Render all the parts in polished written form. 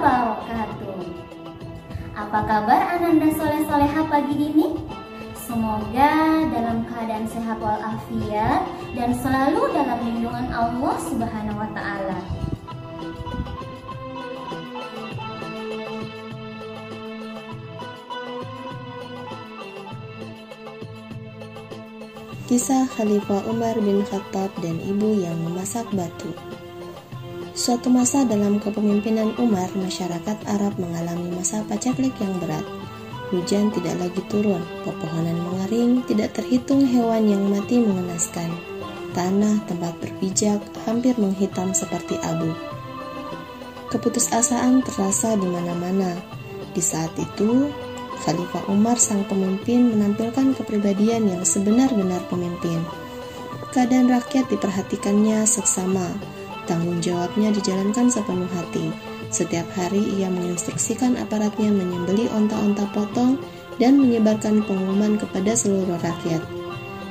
wabarakatuh. Apa kabar Ananda soleh-soleha pagi ini? Semoga dalam keadaan sehat walafiat dan selalu dalam lindungan Allah Subhanahu wa Ta'ala. Kisah Khalifah Umar bin Khattab dan ibu yang memasak batu. Suatu masa dalam kepemimpinan Umar, masyarakat Arab mengalami masa paceklik yang berat. Hujan tidak lagi turun, pepohonan mengering, tidak terhitung hewan yang mati mengenaskan. Tanah tempat berpijak hampir menghitam seperti abu. Keputusasaan terasa di mana-mana. Di saat itu, Khalifah Umar sang pemimpin menampilkan kepribadian yang sebenar-benar pemimpin. Keadaan rakyat diperhatikannya seksama, tanggung jawabnya dijalankan sepenuh hati. Setiap hari ia menginstruksikan aparatnya menyembelih onta-onta potong dan menyebarkan pengumuman kepada seluruh rakyat.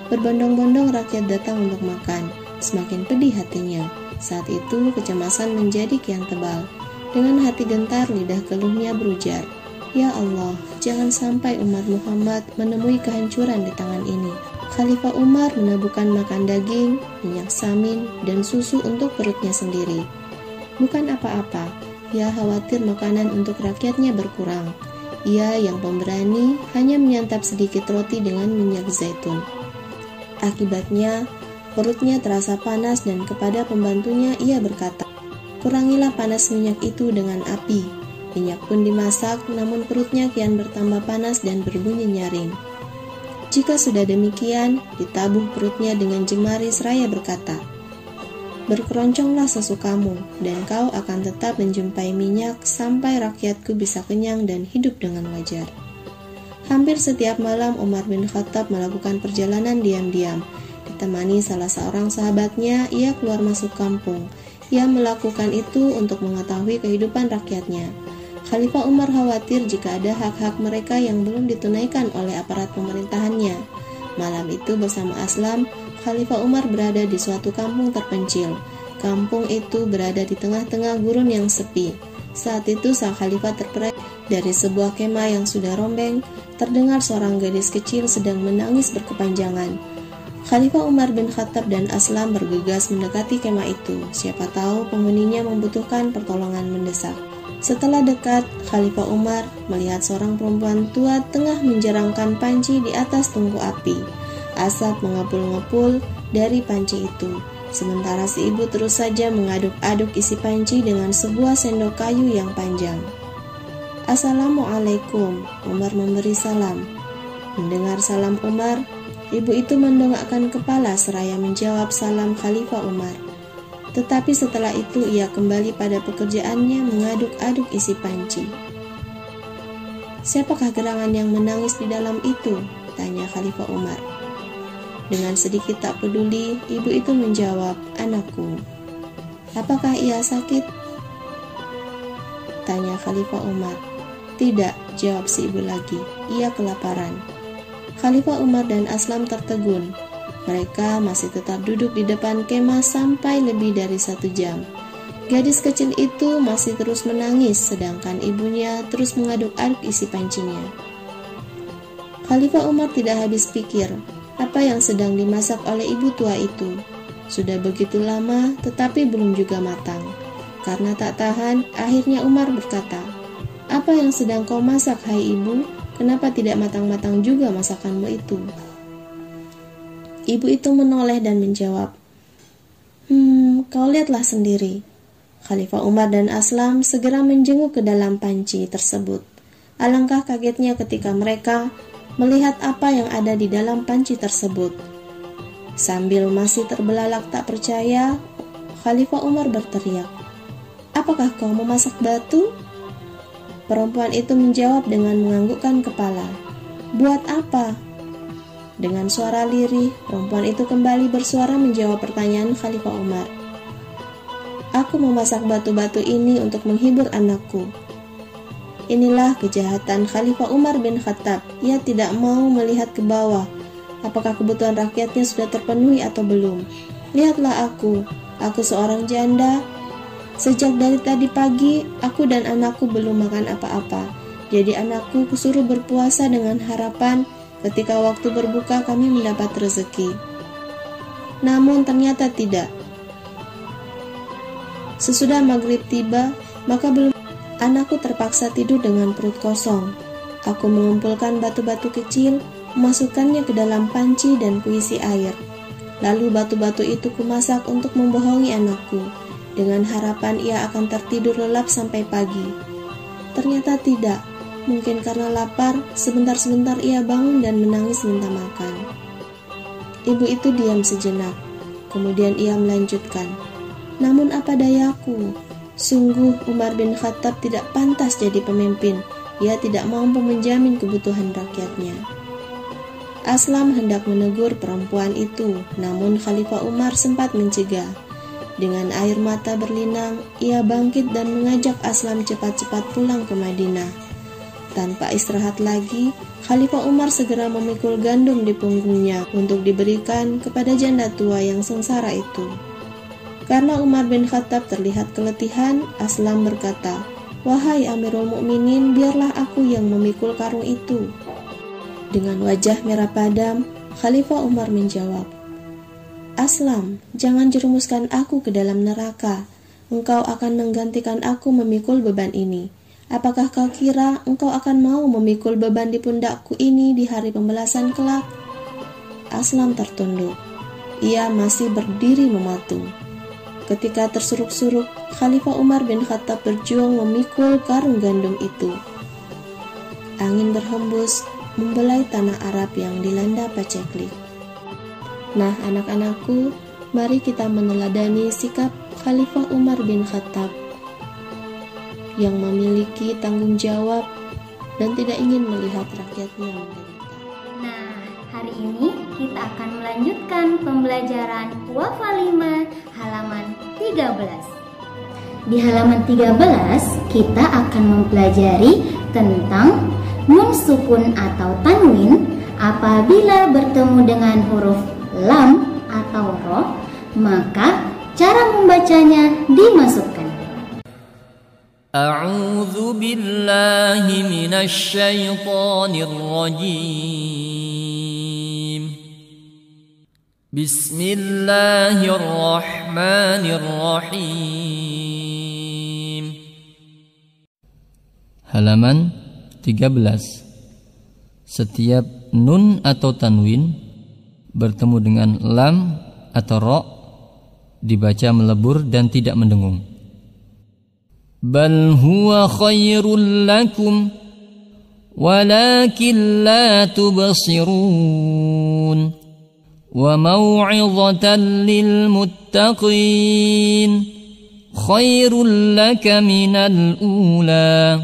Berbondong-bondong rakyat datang untuk makan, semakin pedih hatinya. Saat itu kecemasan menjadi kian tebal. Dengan hati gentar lidah keluhnya berujar, "Ya Allah, jangan sampai umat Muhammad menemui kehancuran di tangan ini." Khalifah Umar menabuhkan makan daging, minyak samin, dan susu untuk perutnya sendiri. Bukan apa-apa, ia khawatir makanan untuk rakyatnya berkurang. Ia yang pemberani hanya menyantap sedikit roti dengan minyak zaitun. Akibatnya, perutnya terasa panas dan kepada pembantunya ia berkata, "Kurangilah panas minyak itu dengan api." Minyak pun dimasak, namun perutnya kian bertambah panas dan berbunyi nyaring. Jika sudah demikian, ditabuh perutnya dengan jemari seraya berkata, "Berkeronconglah sesukamu, dan kau akan tetap menjumpai minyak sampai rakyatku bisa kenyang dan hidup dengan wajar." Hampir setiap malam Umar bin Khattab melakukan perjalanan diam-diam. Ditemani salah seorang sahabatnya, ia keluar masuk kampung. Ia melakukan itu untuk mengetahui kehidupan rakyatnya. Khalifah Umar khawatir jika ada hak-hak mereka yang belum ditunaikan oleh aparat pemerintahannya. Malam itu bersama Aslam, Khalifah Umar berada di suatu kampung terpencil. Kampung itu berada di tengah-tengah gurun yang sepi. Saat itu sang khalifah terperaih dari sebuah kemah yang sudah rombeng. Terdengar seorang gadis kecil sedang menangis berkepanjangan. Khalifah Umar bin Khattab dan Aslam bergegas mendekati kemah itu. Siapa tahu penghuninya membutuhkan pertolongan mendesak. Setelah dekat, Khalifah Umar melihat seorang perempuan tua tengah menjerangkan panci di atas tungku api. Asap mengepul-ngepul dari panci itu. Sementara si ibu terus saja mengaduk-aduk isi panci dengan sebuah sendok kayu yang panjang. "Assalamualaikum," Umar memberi salam. Mendengar salam Umar, ibu itu mendongakkan kepala seraya menjawab salam Khalifah Umar. Tetapi setelah itu ia kembali pada pekerjaannya mengaduk-aduk isi panci. "Siapakah gerangan yang menangis di dalam itu?" tanya Khalifah Umar. Dengan sedikit tak peduli, ibu itu menjawab, "Anakku." "Apakah ia sakit?" tanya Khalifah Umar. "Tidak," jawab si ibu lagi, "ia kelaparan." Khalifah Umar dan Aslam tertegun. Mereka masih tetap duduk di depan kemah sampai lebih dari 1 jam. Gadis kecil itu masih terus menangis, sedangkan ibunya terus mengaduk-aduk isi pancinya. Khalifah Umar tidak habis pikir apa yang sedang dimasak oleh ibu tua itu. Sudah begitu lama, tetapi belum juga matang. Karena tak tahan, akhirnya Umar berkata, "Apa yang sedang kau masak, hai ibu? Kenapa tidak matang-matang juga masakanmu itu?" Ibu itu menoleh dan menjawab, Kau lihatlah sendiri." Khalifah Umar dan Aslam segera menjenguk ke dalam panci tersebut. Alangkah kagetnya ketika mereka melihat apa yang ada di dalam panci tersebut. Sambil masih terbelalak tak percaya, Khalifah Umar berteriak, "Apakah kau memasak batu?" Perempuan itu menjawab dengan menganggukkan kepala, "Buat apa?" Dengan suara lirih, perempuan itu kembali bersuara menjawab pertanyaan Khalifah Umar. "Aku memasak batu-batu ini untuk menghibur anakku." Inilah kejahatan Khalifah Umar bin Khattab. Ia tidak mau melihat ke bawah. Apakah kebutuhan rakyatnya sudah terpenuhi atau belum? "Lihatlah aku seorang janda. Sejak dari tadi pagi, aku dan anakku belum makan apa-apa. Jadi anakku kusuruh berpuasa dengan harapan ketika waktu berbuka kami mendapat rezeki. Namun ternyata tidak. Sesudah maghrib tiba, maka belum anakku terpaksa tidur dengan perut kosong. Aku mengumpulkan batu-batu kecil, memasukkannya ke dalam panci dan kuisi air. Lalu batu-batu itu kumasak untuk membohongi anakku, dengan harapan ia akan tertidur lelap sampai pagi. Ternyata tidak. Mungkin karena lapar, sebentar-sebentar ia bangun dan menangis minta makan. Ibu itu diam sejenak, kemudian ia melanjutkan, "Namun apa dayaku? Sungguh Umar bin Khattab tidak pantas jadi pemimpin. Ia tidak mampu menjamin kebutuhan rakyatnya." Aslam hendak menegur perempuan itu, namun Khalifah Umar sempat mencegah. Dengan air mata berlinang, ia bangkit dan mengajak Aslam cepat-cepat pulang ke Madinah. Tanpa istirahat lagi, Khalifah Umar segera memikul gandum di punggungnya untuk diberikan kepada janda tua yang sengsara itu. Karena Umar bin Khattab terlihat keletihan, Aslam berkata, "Wahai Amirul Mukminin, biarlah aku yang memikul karung itu." Dengan wajah merah padam, Khalifah Umar menjawab, "Aslam, jangan jerumuskan aku ke dalam neraka. Engkau akan menggantikan aku memikul beban ini. Apakah kau kira engkau akan mau memikul beban di pundakku ini di hari pembalasan kelak?" Aslam tertunduk. Ia masih berdiri mematung. Ketika tersuruk-suruk, Khalifah Umar bin Khattab berjuang memikul karung gandum itu. Angin berhembus, membelai tanah Arab yang dilanda paceklik. Nah, anak-anakku, mari kita meneladani sikap Khalifah Umar bin Khattab yang memiliki tanggung jawab dan tidak ingin melihat rakyatnya menderita. Nah, hari ini kita akan melanjutkan pembelajaran Wafa 5 halaman 13. Di halaman 13, kita akan mempelajari tentang nun sukun atau tanwin apabila bertemu dengan huruf lam atau roh, maka cara membacanya dimasukkan. أعوذ بالله من الشيطان الرجيم بسم الله الرحمن الرحيم. Halaman 13. Setiap nun atau tanwin bertemu dengan lam atau ro dibaca melebur dan tidak mendengung. بل هو خير لكم ولكن لا تبصرون وموعظة للمتقين خير لك من الأولى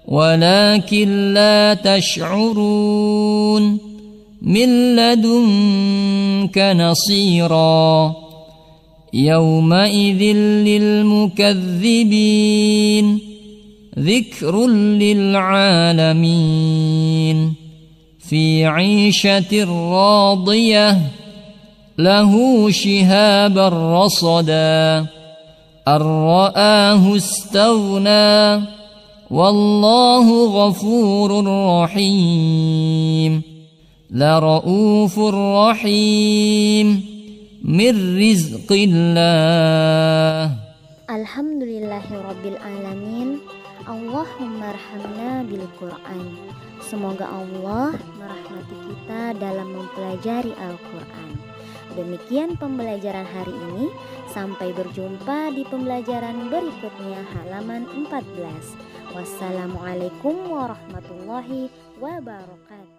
ولكن لا تشعرون من لدنك نصيرا يومئذ للمكذبين ذكر للعالمين في عيشة راضية له شهاب رصدا أن رآه استغنى والله غفور رحيم لرؤوف رحيم من رزق الله. Alhamdulillahirabbil alamin. Allahumma arhamna bil Qur'an. Semoga Allah merahmati kita dalam mempelajari Al-Qur'an. Demikian pembelajaran hari ini. Sampai berjumpa di pembelajaran berikutnya halaman 14. Wassalamualaikum warahmatullahi wabarakatuh.